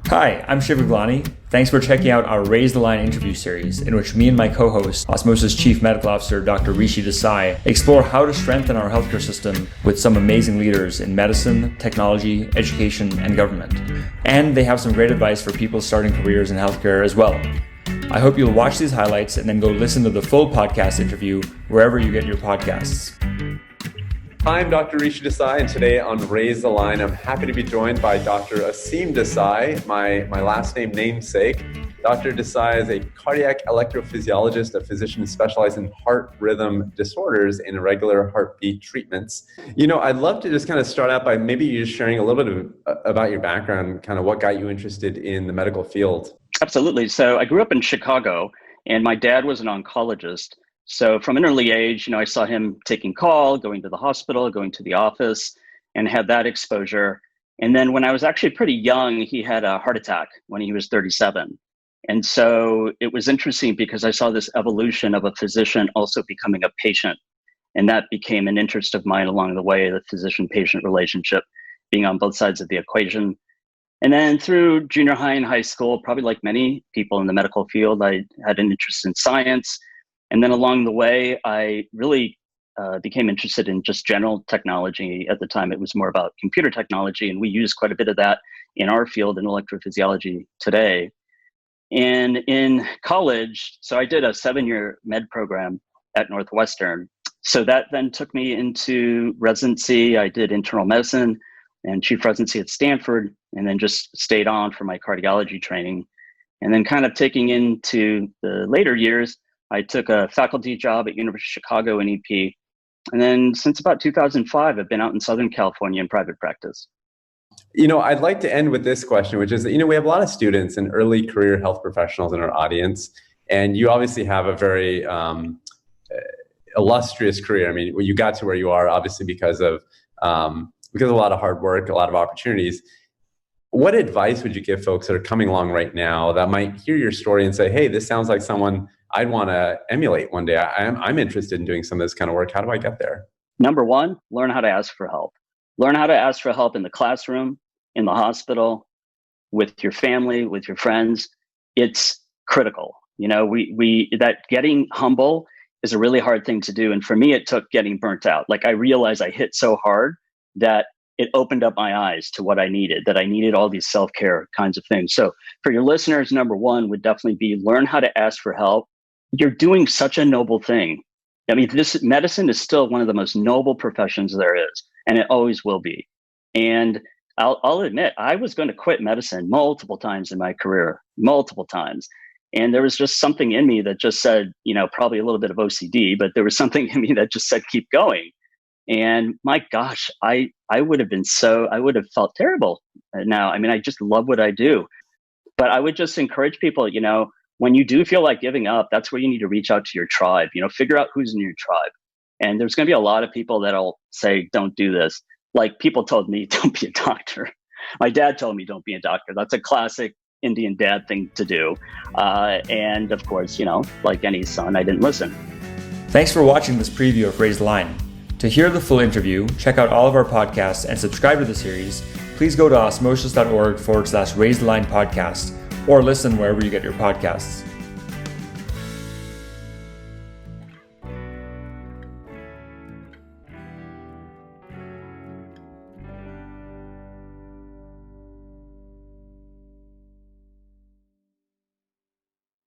Hi, I'm Shiv Glani. Thanks for checking out our Raise the Line interview series, in which me and my co-host, Osmosis Chief Medical Officer Dr. Rishi Desai, explore how to strengthen our healthcare system with some amazing leaders in medicine, technology, education, and government. And they have some great advice for people starting careers in healthcare as well. I hope you'll watch these highlights and then go listen to the full podcast interview wherever you get your podcasts. Hi, I'm Dr. Rishi Desai, and today on Raise the Line, I'm happy to be joined by Dr. Aseem Desai, my last name namesake. Dr. Desai is a cardiac electrophysiologist, a physician specialized in heart rhythm disorders and irregular heartbeat treatments. I'd love to just kind of start out by maybe you just sharing a little bit about your background, kind of what got you interested in the medical field. Absolutely. So I grew up in Chicago, and my dad was an oncologist. So from an early age, I saw him taking call, going to the hospital, going to the office, and had that exposure. And then when I was actually pretty young, he had a heart attack when he was 37. And so it was interesting because I saw this evolution of a physician also becoming a patient. And that became an interest of mine along the way, the physician-patient relationship being on both sides of the equation. And then through junior high and high school, probably like many people in the medical field, I had an interest in science. And then along the way, I really became interested in just general technology. At the time, it was more about computer technology, and we use quite a bit of that in our field in electrophysiology today. And in college, so I did a 7-year med program at Northwestern. So that then took me into residency. I did internal medicine and chief residency at Stanford, and then just stayed on for my cardiology training. And then kind of taking into the later years, I took a faculty job at University of Chicago in EP. And then since about 2005, I've been out in Southern California in private practice. I'd like to end with this question, which is that, we have a lot of students and early career health professionals in our audience. And you obviously have a very illustrious career. I mean, you got to where you are, obviously, because of a lot of hard work, a lot of opportunities. What advice would you give folks that are coming along right now that might hear your story and say, hey, this sounds like someone I'd want to emulate one day. I'm interested in doing some of this kind of work. How do I get there? Number one, learn how to ask for help. Learn how to ask for help in the classroom, in the hospital, with your family, with your friends. It's critical. That getting humble is a really hard thing to do. And for me, it took getting burnt out. Like I realized I hit so hard that it opened up my eyes to what I needed, that I needed all these self-care kinds of things. So for your listeners, number one would definitely be learn how to ask for help. You're doing such a noble thing. I mean, medicine is still one of the most noble professions there is, and it always will be. And I'll admit, I was going to quit medicine multiple times in my career, multiple times. And there was just something in me that just said, probably a little bit of OCD, but there was something in me that just said, keep going. And my gosh, I would have felt terrible now. I mean, I just love what I do. But I would just encourage people, when you do feel like giving up, that's where you need to reach out to your tribe, figure out who's in your tribe. And there's going to be a lot of people that'll say, don't do this. Like people told me, don't be a doctor. My dad told me, don't be a doctor. That's a classic Indian dad thing to do. And of course, like any son, I didn't listen. Thanks for watching this preview of Raise the Line. To hear the full interview, check out all of our podcasts and subscribe to the series, please go to osmosis.org/Raise the Line podcast or listen wherever you get your podcasts.